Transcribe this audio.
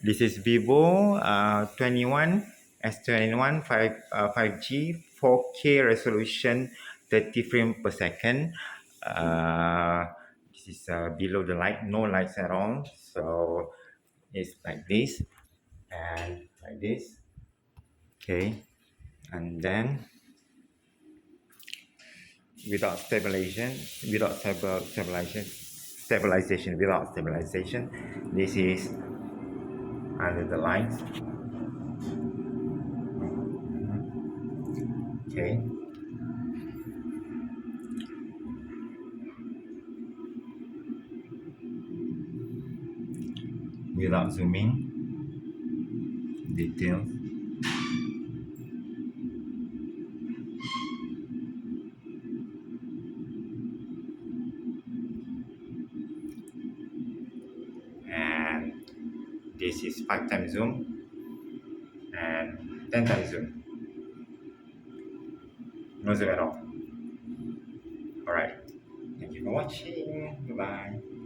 This is Vivo 21 S21 5G 4K resolution 30 frames per second. This is below the light, no lights at all. So it's like this and like this. Okay, and then without stabilization, this is under the lines. Okay, without zooming details. And this is 5 times zoom and 10 times zoom. No zoom at all. Alright, thank you for watching. Bye bye.